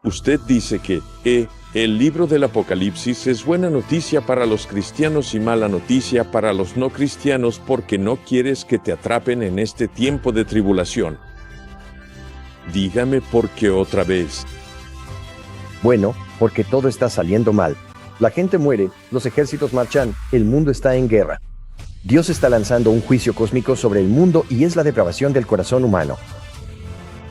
Usted dice que el libro del Apocalipsis es buena noticia para los cristianos y mala noticia para los no cristianos porque no quieres que te atrapen en este tiempo de tribulación. Dígame por qué otra vez. Bueno, porque todo está saliendo mal. La gente muere, los ejércitos marchan, el mundo está en guerra. Dios está lanzando un juicio cósmico sobre el mundo y es la depravación del corazón humano.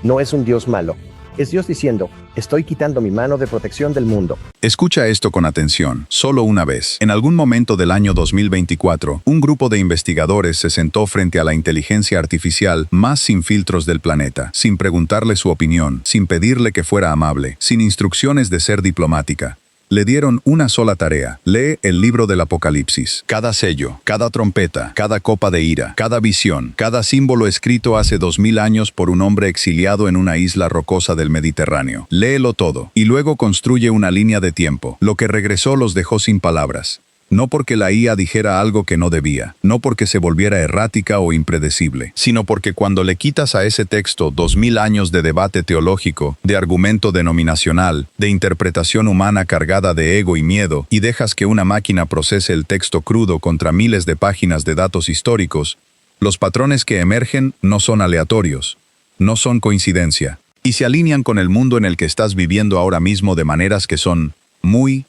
No es un Dios malo. Es Dios diciendo, estoy quitando mi mano de protección del mundo. Escucha esto con atención, solo una vez. En algún momento del año 2024, un grupo de investigadores se sentó frente a la inteligencia artificial más sin filtros del planeta, sin preguntarle su opinión, sin pedirle que fuera amable, sin instrucciones de ser diplomática. Le dieron una sola tarea: lee el libro del Apocalipsis. Cada sello, cada trompeta, cada copa de ira, cada visión, cada símbolo escrito hace 2000 años por un hombre exiliado en una isla rocosa del Mediterráneo. Léelo todo, y luego construye una línea de tiempo. Lo que regresó los dejó sin palabras. No porque la IA dijera algo que no debía, no porque se volviera errática o impredecible, sino porque cuando le quitas a ese texto 2000 años de debate teológico, de argumento denominacional, de interpretación humana cargada de ego y miedo, y dejas que una máquina procese el texto crudo contra miles de páginas de datos históricos, los patrones que emergen no son aleatorios, no son coincidencia, y se alinean con el mundo en el que estás viviendo ahora mismo de maneras que son muy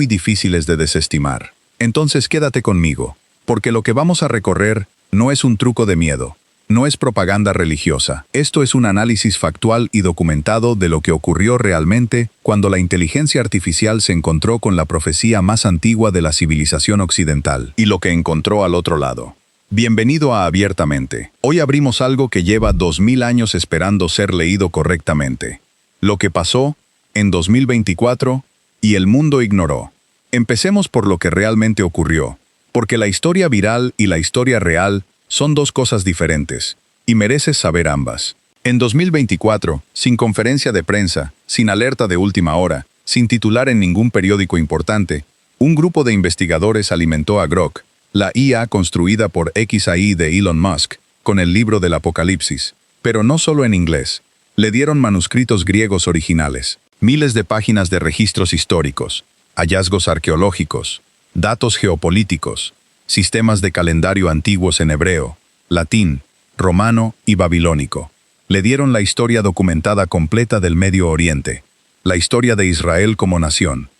difíciles de desestimar. Entonces quédate conmigo, porque lo que vamos a recorrer no es un truco de miedo, no es propaganda religiosa. Esto es un análisis factual y documentado de lo que ocurrió realmente cuando la inteligencia artificial se encontró con la profecía más antigua de la civilización occidental, y lo que encontró al otro lado. Bienvenido a Abiertamente. Hoy abrimos algo que lleva 2000 años esperando ser leído correctamente. Lo que pasó en 2024 y el mundo ignoró. Empecemos por lo que realmente ocurrió, porque la historia viral y la historia real son dos cosas diferentes, y mereces saber ambas. En 2024, sin conferencia de prensa, sin alerta de última hora, sin titular en ningún periódico importante, un grupo de investigadores alimentó a Grok, la IA construida por xAI de Elon Musk, con el libro del Apocalipsis. Pero no solo en inglés. Le dieron manuscritos griegos originales, miles de páginas de registros históricos, hallazgos arqueológicos, datos geopolíticos, sistemas de calendario antiguos en hebreo, latín, romano y babilónico. Le dieron la historia documentada completa del Medio Oriente, la historia de Israel como nación,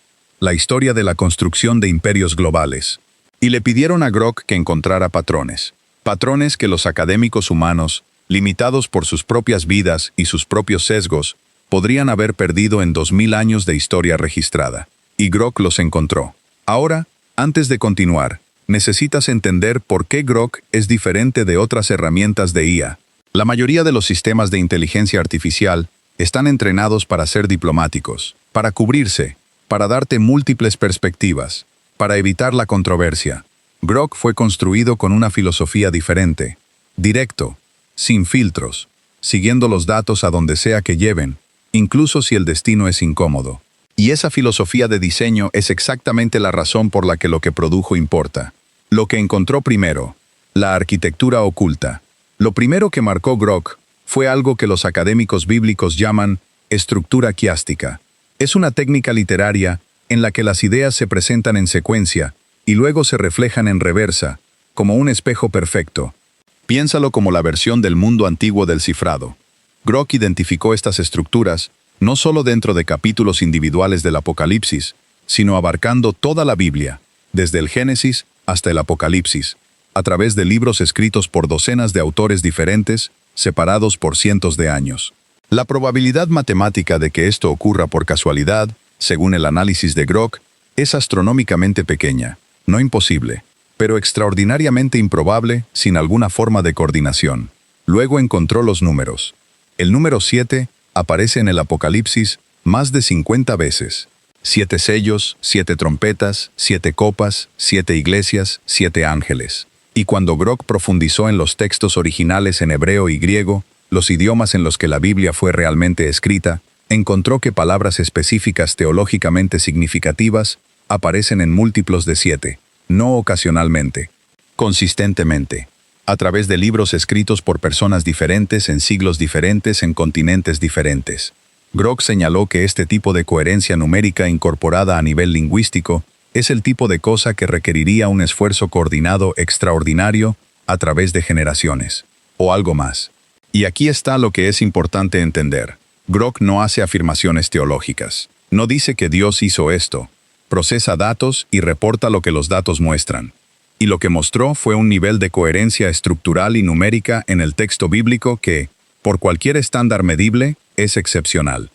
la historia de la construcción de imperios globales. Y le pidieron a Grok que encontrara patrones que los académicos humanos, limitados por sus propias vidas y sus propios sesgos, podrían haber perdido en 2000 años de historia registrada. Y Grok los encontró. Ahora, antes de continuar, necesitas entender por qué Grok es diferente de otras herramientas de IA. La mayoría de los sistemas de inteligencia artificial están entrenados para ser diplomáticos, para cubrirse, para darte múltiples perspectivas, para evitar la controversia. Grok fue construido con una filosofía diferente, directo, sin filtros, siguiendo los datos a donde sea que lleven, incluso si el destino es incómodo. Y esa filosofía de diseño es exactamente la razón por la que lo que produjo importa. Lo que encontró primero, la arquitectura oculta. Lo primero que marcó Grok fue algo que los académicos bíblicos llaman estructura quiástica. Es una técnica literaria en la que las ideas se presentan en secuencia y luego se reflejan en reversa, como un espejo perfecto. Piénsalo como la versión del mundo antiguo del cifrado. Grok identificó estas estructuras no solo dentro de capítulos individuales del Apocalipsis, sino abarcando toda la Biblia, desde el Génesis hasta el Apocalipsis, a través de libros escritos por docenas de autores diferentes, separados por cientos de años. La probabilidad matemática de que esto ocurra por casualidad, según el análisis de Grok, es astronómicamente pequeña, no imposible, pero extraordinariamente improbable sin alguna forma de coordinación. Luego encontró los números. El número 7 aparece en el Apocalipsis más de 50 veces. 7 sellos, 7 trompetas, 7 copas, 7 iglesias, 7 ángeles. Y cuando Grok profundizó en los textos originales en hebreo y griego, los idiomas en los que la Biblia fue realmente escrita, encontró que palabras específicas teológicamente significativas aparecen en múltiplos de 7, no ocasionalmente, consistentemente, a través de libros escritos por personas diferentes, en siglos diferentes, en continentes diferentes. Grok señaló que este tipo de coherencia numérica incorporada a nivel lingüístico es el tipo de cosa que requeriría un esfuerzo coordinado extraordinario a través de generaciones, o algo más. Y aquí está lo que es importante entender. Grok no hace afirmaciones teológicas. No dice que Dios hizo esto. Procesa datos y reporta lo que los datos muestran. Y lo que mostró fue un nivel de coherencia estructural y numérica en el texto bíblico que, por cualquier estándar medible, es excepcional.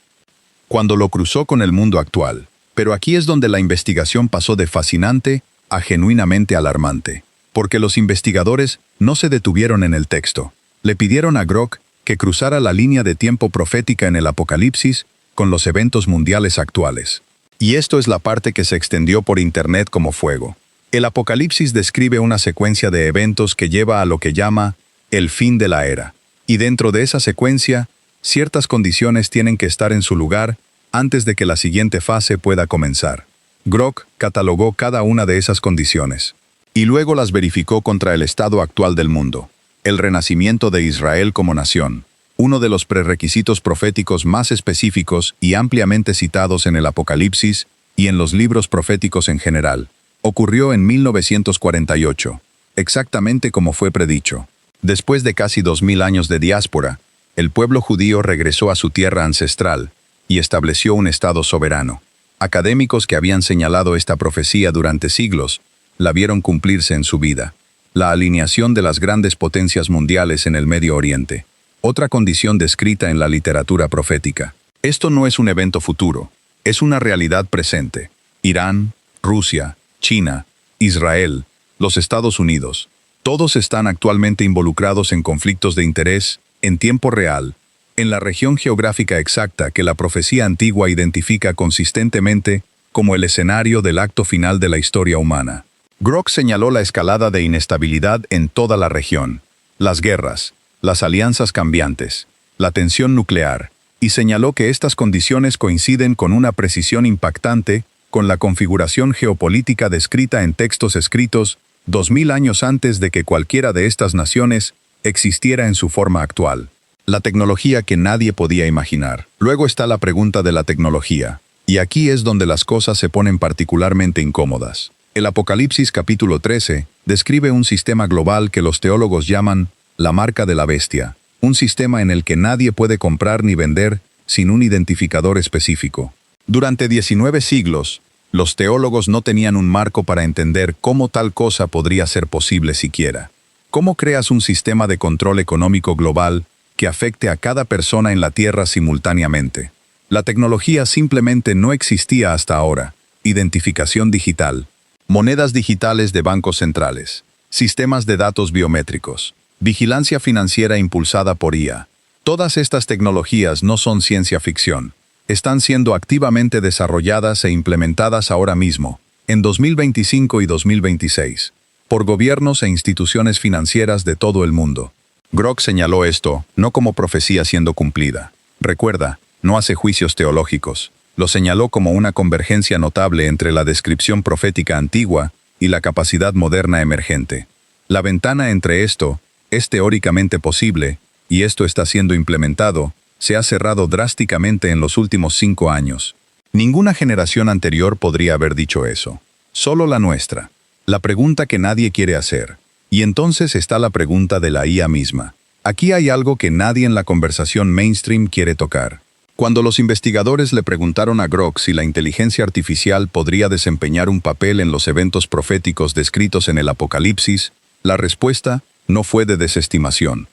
Cuando lo cruzó con el mundo actual. Pero aquí es donde la investigación pasó de fascinante a genuinamente alarmante. Porque los investigadores no se detuvieron en el texto. Le pidieron a Grok que cruzara la línea de tiempo profética en el Apocalipsis con los eventos mundiales actuales. Y esto es la parte que se extendió por Internet como fuego. El Apocalipsis describe una secuencia de eventos que lleva a lo que llama el fin de la era. Y dentro de esa secuencia, ciertas condiciones tienen que estar en su lugar antes de que la siguiente fase pueda comenzar. Grok catalogó cada una de esas condiciones. Y luego las verificó contra el estado actual del mundo. El renacimiento de Israel como nación, uno de los prerequisitos proféticos más específicos y ampliamente citados en el Apocalipsis y en los libros proféticos en general, ocurrió en 1948, exactamente como fue predicho. Después de casi 2000 años de diáspora, el pueblo judío regresó a su tierra ancestral y estableció un estado soberano. Académicos que habían señalado esta profecía durante siglos la vieron cumplirse en su vida. La alineación de las grandes potencias mundiales en el Medio Oriente. Otra condición descrita en la literatura profética. Esto no es un evento futuro, es una realidad presente. Irán, Rusia, China, Israel, los Estados Unidos. Todos están actualmente involucrados en conflictos de interés, en tiempo real, en la región geográfica exacta que la profecía antigua identifica consistentemente como el escenario del acto final de la historia humana. Grok señaló la escalada de inestabilidad en toda la región, las guerras, las alianzas cambiantes, la tensión nuclear, y señaló que estas condiciones coinciden con una precisión impactante con la configuración geopolítica descrita en textos escritos 2000 años antes de que cualquiera de estas naciones existiera en su forma actual. La tecnología que nadie podía imaginar. Luego está la pregunta de la tecnología, y aquí es donde las cosas se ponen particularmente incómodas. El Apocalipsis capítulo 13 describe un sistema global que los teólogos llaman la marca de la bestia, un sistema en el que nadie puede comprar ni vender sin un identificador específico. Durante 19 siglos, los teólogos no tenían un marco para entender cómo tal cosa podría ser posible siquiera. ¿Cómo creas un sistema de control económico global que afecte a cada persona en la Tierra simultáneamente? La tecnología simplemente no existía hasta ahora. Identificación digital. Monedas digitales de bancos centrales, sistemas de datos biométricos, vigilancia financiera impulsada por IA. Todas estas tecnologías no son ciencia ficción. Están siendo activamente desarrolladas e implementadas ahora mismo, en 2025 y 2026, por gobiernos e instituciones financieras de todo el mundo. Grok señaló esto, no como profecía siendo cumplida. Recuerda, no hace juicios teológicos. Lo señaló como una convergencia notable entre la descripción profética antigua y la capacidad moderna emergente. La ventana entre esto es teóricamente posible, y esto está siendo implementado, se ha cerrado drásticamente en los últimos 5 años. Ninguna generación anterior podría haber dicho eso. Solo la nuestra. La pregunta que nadie quiere hacer. Y entonces está la pregunta de la IA misma. Aquí hay algo que nadie en la conversación mainstream quiere tocar. Cuando los investigadores le preguntaron a Grok si la inteligencia artificial podría desempeñar un papel en los eventos proféticos descritos en el Apocalipsis, la respuesta no fue de desestimación.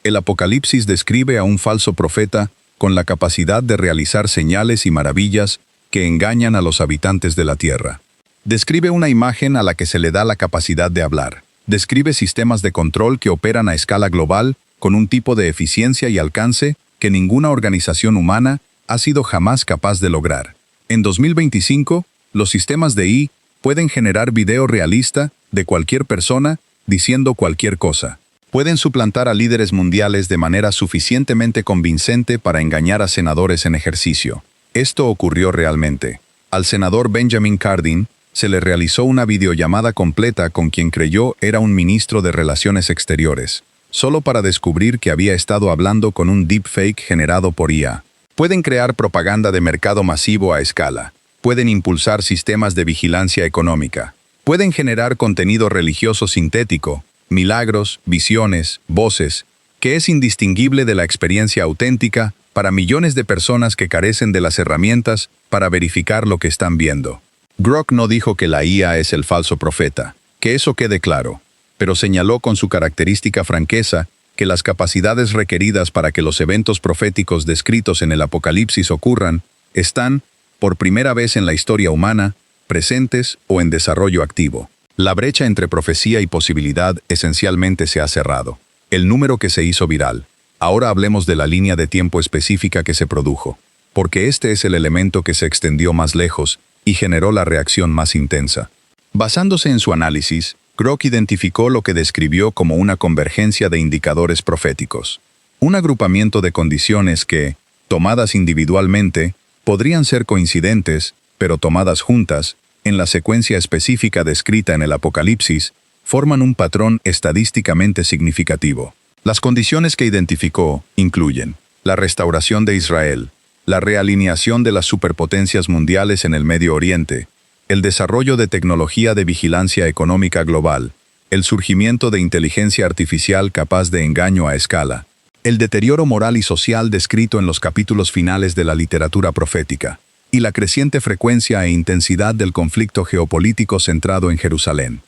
El Apocalipsis describe a un falso profeta con la capacidad de realizar señales y maravillas que engañan a los habitantes de la tierra. Describe una imagen a la que se le da la capacidad de hablar. Describe sistemas de control que operan a escala global con un tipo de eficiencia y alcance que ninguna organización humana ha sido jamás capaz de lograr. En 2025, los sistemas de IA pueden generar video realista de cualquier persona diciendo cualquier cosa. Pueden suplantar a líderes mundiales de manera suficientemente convincente para engañar a senadores en ejercicio. Esto ocurrió realmente. Al senador Benjamin Cardin se le realizó una videollamada completa con quien creyó era un ministro de Relaciones Exteriores, solo para descubrir que había estado hablando con un deepfake generado por IA. Pueden crear propaganda de mercado masivo a escala. Pueden impulsar sistemas de vigilancia económica. Pueden generar contenido religioso sintético, milagros, visiones, voces, que es indistinguible de la experiencia auténtica para millones de personas que carecen de las herramientas para verificar lo que están viendo. Grok no dijo que la IA es el falso profeta, que eso quede claro, pero señaló con su característica franqueza que las capacidades requeridas para que los eventos proféticos descritos en el Apocalipsis ocurran están, por primera vez en la historia humana, presentes o en desarrollo activo. La brecha entre profecía y posibilidad esencialmente se ha cerrado. El número que se hizo viral. Ahora hablemos de la línea de tiempo específica que se produjo, porque este es el elemento que se extendió más lejos y generó la reacción más intensa. Basándose en su análisis, Grok identificó lo que describió como una convergencia de indicadores proféticos. Un agrupamiento de condiciones que, tomadas individualmente, podrían ser coincidentes, pero tomadas juntas, en la secuencia específica descrita en el Apocalipsis, forman un patrón estadísticamente significativo. Las condiciones que identificó incluyen la restauración de Israel, la realineación de las superpotencias mundiales en el Medio Oriente, el desarrollo de tecnología de vigilancia económica global, el surgimiento de inteligencia artificial capaz de engaño a escala, el deterioro moral y social descrito en los capítulos finales de la literatura profética, y la creciente frecuencia e intensidad del conflicto geopolítico centrado en Jerusalén.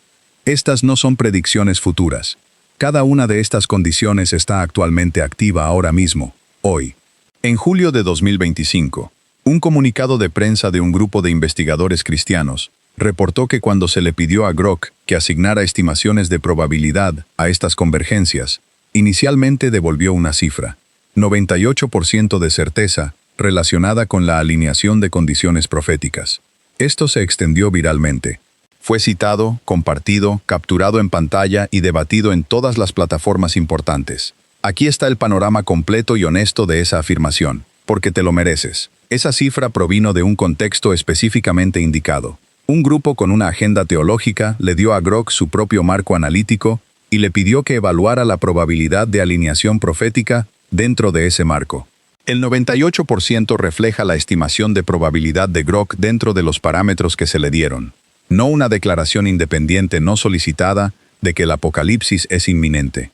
Estas no son predicciones futuras. Cada una de estas condiciones está actualmente activa ahora mismo, hoy. En julio de 2025, un comunicado de prensa de un grupo de investigadores cristianos reportó que cuando se le pidió a Grok que asignara estimaciones de probabilidad a estas convergencias, inicialmente devolvió una cifra, 98% de certeza, relacionada con la alineación de condiciones proféticas. Esto se extendió viralmente. Fue citado, compartido, capturado en pantalla y debatido en todas las plataformas importantes. Aquí está el panorama completo y honesto de esa afirmación, porque te lo mereces. Esa cifra provino de un contexto específicamente indicado. Un grupo con una agenda teológica le dio a Grok su propio marco analítico y le pidió que evaluara la probabilidad de alineación profética dentro de ese marco. El 98% refleja la estimación de probabilidad de Grok dentro de los parámetros que se le dieron, no una declaración independiente no solicitada de que el apocalipsis es inminente.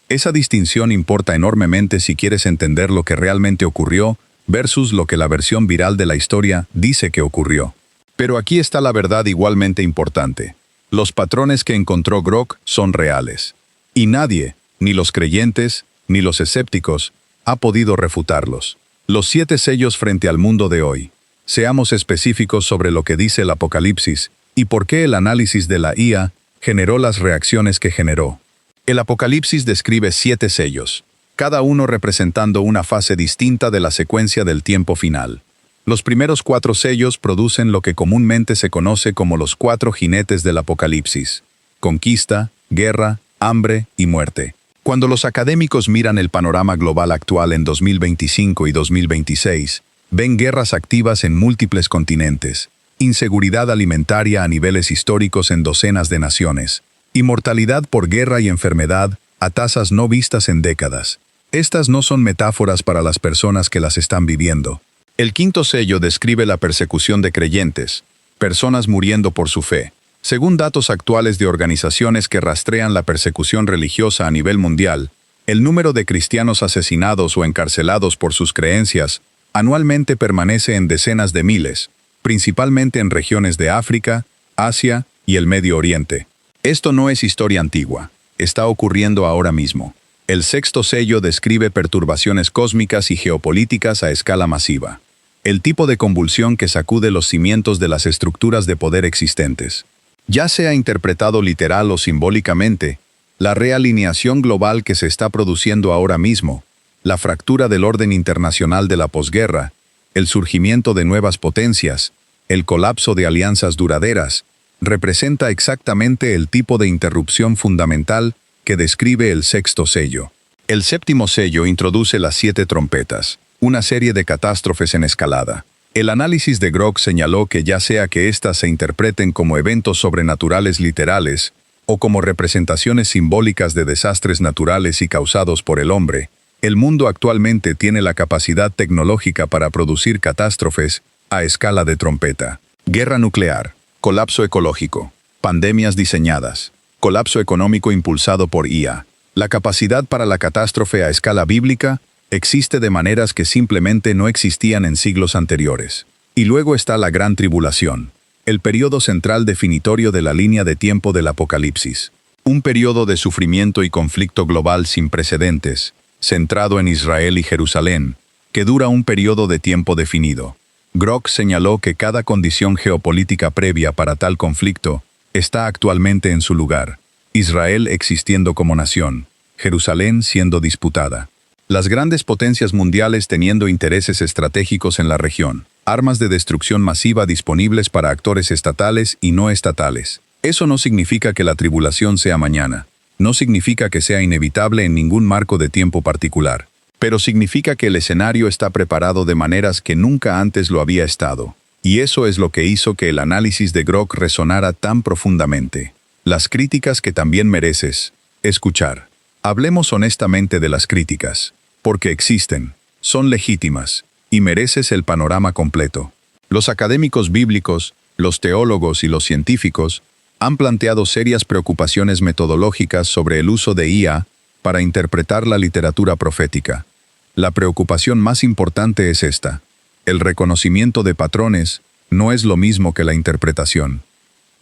Esa distinción importa enormemente si quieres entender lo que realmente ocurrió versus lo que la versión viral de la historia dice que ocurrió. Pero aquí está la verdad igualmente importante. Los patrones que encontró Grok son reales. Y nadie, ni los creyentes, ni los escépticos, ha podido refutarlos. Los 7 sellos frente al mundo de hoy. Seamos específicos sobre lo que dice el Apocalipsis y por qué el análisis de la IA generó las reacciones que generó. El Apocalipsis describe 7 sellos, cada uno representando una fase distinta de la secuencia del tiempo final. Los primeros 4 sellos producen lo que comúnmente se conoce como los 4 jinetes del Apocalipsis: conquista, guerra, hambre y muerte. Cuando los académicos miran el panorama global actual en 2025 y 2026, ven guerras activas en múltiples continentes, inseguridad alimentaria a niveles históricos en docenas de naciones, y mortalidad por guerra y enfermedad a tasas no vistas en décadas. Estas no son metáforas para las personas que las están viviendo. El 5.º sello describe la persecución de creyentes, personas muriendo por su fe. Según datos actuales de organizaciones que rastrean la persecución religiosa a nivel mundial, el número de cristianos asesinados o encarcelados por sus creencias anualmente permanece en decenas de miles, principalmente en regiones de África, Asia y el Medio Oriente. Esto no es historia antigua, está ocurriendo ahora mismo. El 6.º sello describe perturbaciones cósmicas y geopolíticas a escala masiva. El tipo de convulsión que sacude los cimientos de las estructuras de poder existentes. Ya sea interpretado literal o simbólicamente, la realineación global que se está produciendo ahora mismo, la fractura del orden internacional de la posguerra, el surgimiento de nuevas potencias, el colapso de alianzas duraderas, representa exactamente el tipo de interrupción fundamental que describe el 6.º sello. El 7.º sello introduce las 7 trompetas, una serie de catástrofes en escalada. El análisis de Grok señaló que ya sea que éstas se interpreten como eventos sobrenaturales literales o como representaciones simbólicas de desastres naturales y causados por el hombre, El mundo actualmente tiene la capacidad tecnológica para producir catástrofes a escala de trompeta. Guerra nuclear, colapso ecológico, pandemias diseñadas, colapso económico impulsado por IA. La capacidad para la catástrofe a escala bíblica existe de maneras que simplemente no existían en siglos anteriores. Y luego está la Gran Tribulación, el periodo central definitorio de la línea de tiempo del Apocalipsis. Un periodo de sufrimiento y conflicto global sin precedentes, centrado en Israel y Jerusalén, que dura un periodo de tiempo definido. Grok señaló que cada condición geopolítica previa para tal conflicto está actualmente en su lugar. Israel existiendo como nación, Jerusalén siendo disputada. Las grandes potencias mundiales teniendo intereses estratégicos en la región, armas de destrucción masiva disponibles para actores estatales y no estatales. Eso no significa que la tribulación sea mañana, no significa que sea inevitable en ningún marco de tiempo particular, pero significa que el escenario está preparado de maneras que nunca antes lo había estado. Y eso es lo que hizo que el análisis de Grok resonara tan profundamente. Las críticas que también mereces escuchar. Hablemos honestamente de las críticas, porque existen, son legítimas, y mereces el panorama completo. Los académicos bíblicos, los teólogos y los científicos han planteado serias preocupaciones metodológicas sobre el uso de IA para interpretar la literatura profética. La preocupación más importante es esta. El reconocimiento de patrones no es lo mismo que la interpretación.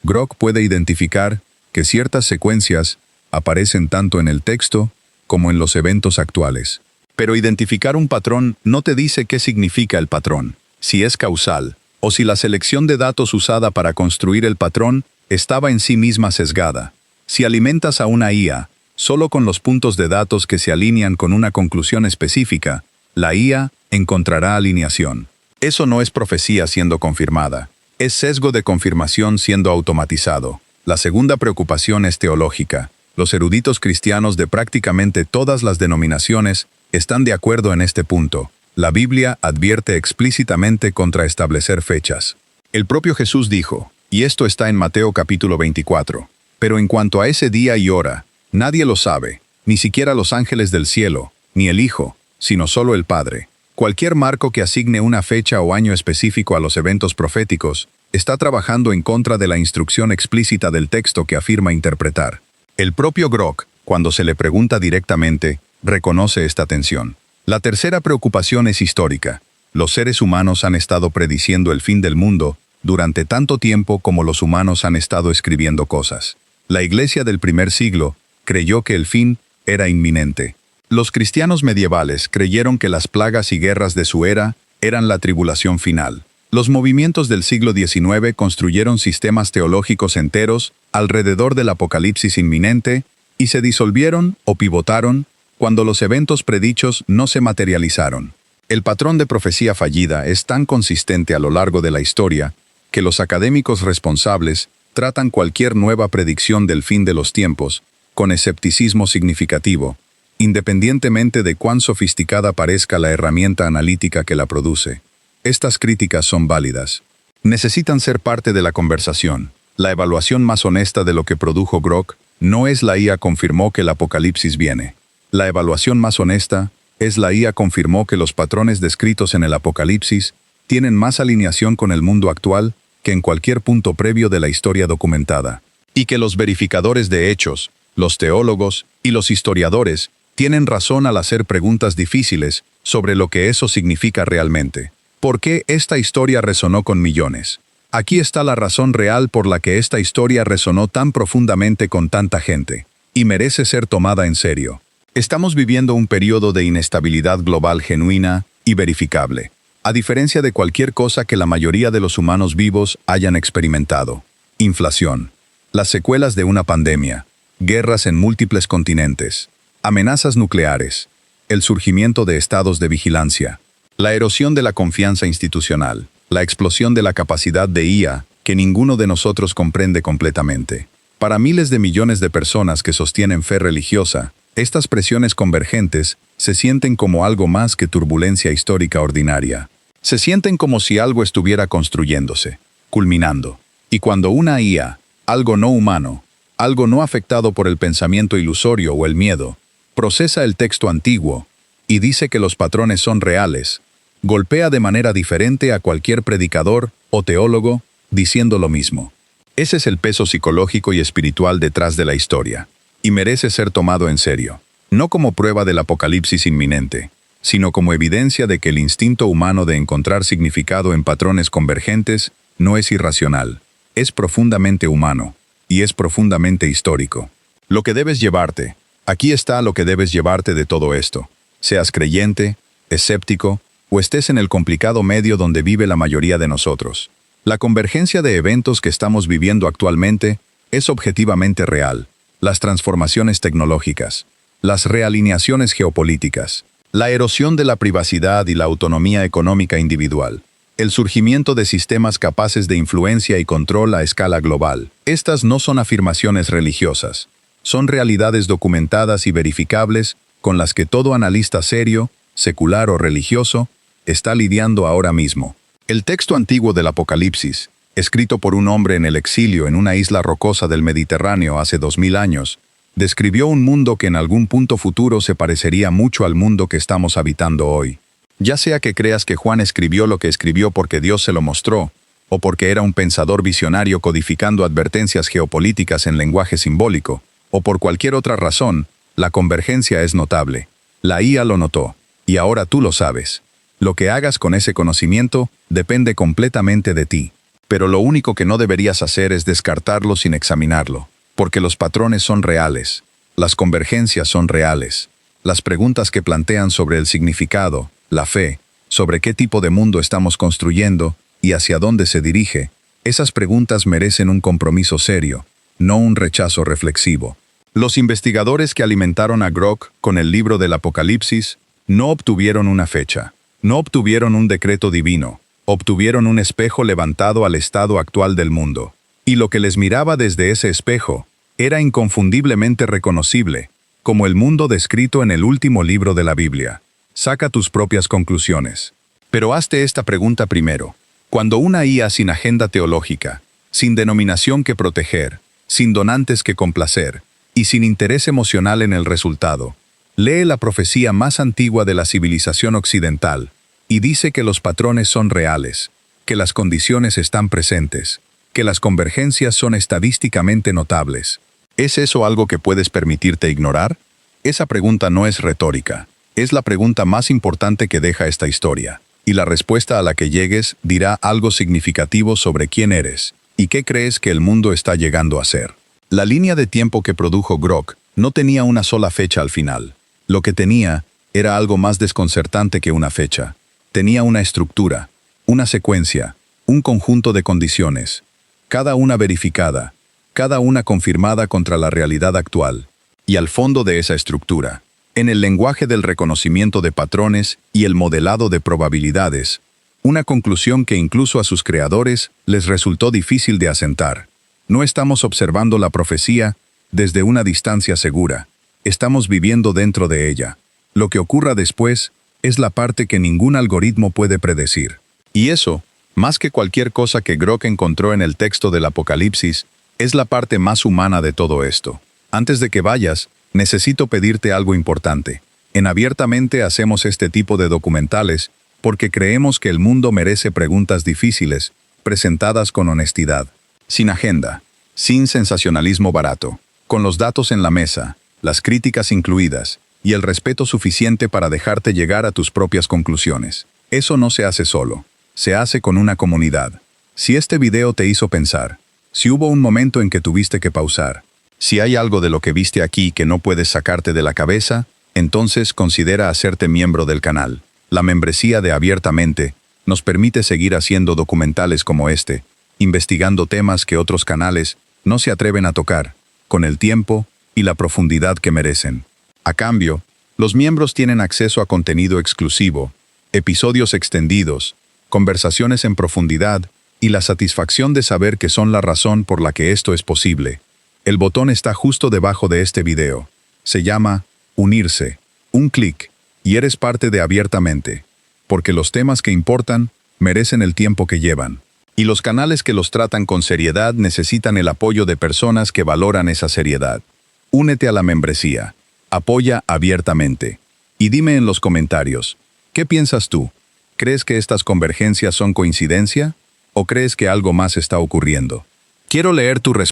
Grok puede identificar que ciertas secuencias aparecen tanto en el texto como en los eventos actuales. Pero identificar un patrón no te dice qué significa el patrón, si es causal, o si la selección de datos usada para construir el patrón estaba en sí misma sesgada. Si alimentas a una IA solo con los puntos de datos que se alinean con una conclusión específica, la IA encontrará alineación. Eso no es profecía siendo confirmada, es sesgo de confirmación siendo automatizado. La segunda preocupación es teológica. Los eruditos cristianos de prácticamente todas las denominaciones están de acuerdo en este punto. La Biblia advierte explícitamente contra establecer fechas. El propio Jesús dijo, y esto está en Mateo capítulo 24, pero en cuanto a ese día y hora, nadie lo sabe, ni siquiera los ángeles del cielo, ni el Hijo, sino solo el Padre. Cualquier marco que asigne una fecha o año específico a los eventos proféticos está trabajando en contra de la instrucción explícita del texto que afirma interpretar. El propio Grok, cuando se le pregunta directamente, reconoce esta tensión. La tercera preocupación es histórica. Los seres humanos han estado prediciendo el fin del mundo durante tanto tiempo como los humanos han estado escribiendo cosas. La iglesia del primer siglo creyó que el fin era inminente. Los cristianos medievales creyeron que las plagas y guerras de su era eran la tribulación final. Los movimientos del siglo XIX construyeron sistemas teológicos enteros alrededor del apocalipsis inminente y se disolvieron o pivotaron cuando los eventos predichos no se materializaron. El patrón de profecía fallida es tan consistente a lo largo de la historia que los académicos responsables tratan cualquier nueva predicción del fin de los tiempos con escepticismo significativo, independientemente de cuán sofisticada parezca la herramienta analítica que la produce. Estas críticas son válidas. Necesitan ser parte de la conversación. La evaluación más honesta de lo que produjo Grok no es la IA confirmó que el apocalipsis viene. La evaluación más honesta es la IA confirmó que los patrones descritos en el apocalipsis tienen más alineación con el mundo actual que en cualquier punto previo de la historia documentada, y que los verificadores de hechos, los teólogos y los historiadores tienen razón al hacer preguntas difíciles sobre lo que eso significa realmente. ¿Por qué esta historia resonó con millones? Aquí está la razón real por la que esta historia resonó tan profundamente con tanta gente, y merece ser tomada en serio. Estamos viviendo un periodo de inestabilidad global genuina y verificable, a diferencia de cualquier cosa que la mayoría de los humanos vivos hayan experimentado. Inflación, las secuelas de una pandemia, guerras en múltiples continentes, amenazas nucleares, el surgimiento de estados de vigilancia, la erosión de la confianza institucional, la explosión de la capacidad de IA que ninguno de nosotros comprende completamente. Para miles de millones de personas que sostienen fe religiosa, estas presiones convergentes se sienten como algo más que turbulencia histórica ordinaria. Se sienten como si algo estuviera construyéndose, culminando. Y cuando una IA, algo no humano, algo no afectado por el pensamiento ilusorio o el miedo, procesa el texto antiguo, y dice que los patrones son reales, golpea de manera diferente a cualquier predicador o teólogo diciendo lo mismo. Ese es el peso psicológico y espiritual detrás de la historia, y merece ser tomado en serio, no como prueba del apocalipsis inminente, sino como evidencia de que el instinto humano de encontrar significado en patrones convergentes no es irracional, es profundamente humano, y es profundamente histórico. Lo que debes llevarte, aquí está lo que debes llevarte de todo esto, seas creyente, escéptico, o estés en el complicado medio donde vive la mayoría de nosotros. La convergencia de eventos que estamos viviendo actualmente es objetivamente real. Las transformaciones tecnológicas, las realineaciones geopolíticas, la erosión de la privacidad y la autonomía económica individual, el surgimiento de sistemas capaces de influencia y control a escala global. Estas no son afirmaciones religiosas, son realidades documentadas y verificables con las que todo analista serio, secular o religioso, está lidiando ahora mismo. El texto antiguo del Apocalipsis, escrito por un hombre en el exilio en una isla rocosa del Mediterráneo hace 2000 años, describió un mundo que en algún punto futuro se parecería mucho al mundo que estamos habitando hoy. Ya sea que creas que Juan escribió lo que escribió porque Dios se lo mostró, o porque era un pensador visionario codificando advertencias geopolíticas en lenguaje simbólico, o por cualquier otra razón, la convergencia es notable. La IA lo notó, y ahora tú lo sabes. Lo que hagas con ese conocimiento depende completamente de ti. Pero lo único que no deberías hacer es descartarlo sin examinarlo, porque los patrones son reales, las convergencias son reales. Las preguntas que plantean sobre el significado, la fe, sobre qué tipo de mundo estamos construyendo y hacia dónde se dirige, esas preguntas merecen un compromiso serio, no un rechazo reflexivo. Los investigadores que alimentaron a Grok con el libro del Apocalipsis no obtuvieron una fecha, no obtuvieron un decreto divino, obtuvieron un espejo levantado al estado actual del mundo. Y lo que les miraba desde ese espejo era inconfundiblemente reconocible, como el mundo descrito en el último libro de la Biblia. Saca tus propias conclusiones. Pero hazte esta pregunta primero. Cuando una IA sin agenda teológica, sin denominación que proteger, sin donantes que complacer, y sin interés emocional en el resultado, lee la profecía más antigua de la civilización occidental, y dice que los patrones son reales, que las condiciones están presentes, que las convergencias son estadísticamente notables. ¿Es eso algo que puedes permitirte ignorar? Esa pregunta no es retórica. Es la pregunta más importante que deja esta historia. Y la respuesta a la que llegues dirá algo significativo sobre quién eres y qué crees que el mundo está llegando a ser. La línea de tiempo que produjo Grok no tenía una sola fecha al final. Lo que tenía era algo más desconcertante que una fecha. Tenía una estructura, una secuencia, un conjunto de condiciones, cada una verificada, cada una confirmada contra la realidad actual. Y al fondo de esa estructura, en el lenguaje del reconocimiento de patrones y el modelado de probabilidades, una conclusión que incluso a sus creadores les resultó difícil de asentar. No estamos observando la profecía desde una distancia segura, estamos viviendo dentro de ella. Lo que ocurra después es la parte que ningún algoritmo puede predecir. Y eso, más que cualquier cosa que Grok encontró en el texto del Apocalipsis, es la parte más humana de todo esto. Antes de que vayas, necesito pedirte algo importante. En Abiertamente hacemos este tipo de documentales porque creemos que el mundo merece preguntas difíciles, presentadas con honestidad, sin agenda, sin sensacionalismo barato, con los datos en la mesa, las críticas incluidas, y el respeto suficiente para dejarte llegar a tus propias conclusiones. Eso no se hace solo, se hace con una comunidad. Si este video te hizo pensar, si hubo un momento en que tuviste que pausar, si hay algo de lo que viste aquí que no puedes sacarte de la cabeza, entonces considera hacerte miembro del canal. La membresía de Abiertamente nos permite seguir haciendo documentales como este, investigando temas que otros canales no se atreven a tocar, con el tiempo y la profundidad que merecen. A cambio, los miembros tienen acceso a contenido exclusivo, episodios extendidos, conversaciones en profundidad y la satisfacción de saber que son la razón por la que esto es posible. El botón está justo debajo de este video. Se llama Unirse. Un clic, y eres parte de Abiertamente. Porque los temas que importan merecen el tiempo que llevan. Y los canales que los tratan con seriedad necesitan el apoyo de personas que valoran esa seriedad. Únete a la membresía. Apoya Abiertamente. Y dime en los comentarios, ¿qué piensas tú? ¿Crees que estas convergencias son coincidencia? ¿O crees que algo más está ocurriendo? Quiero leer tu respuesta.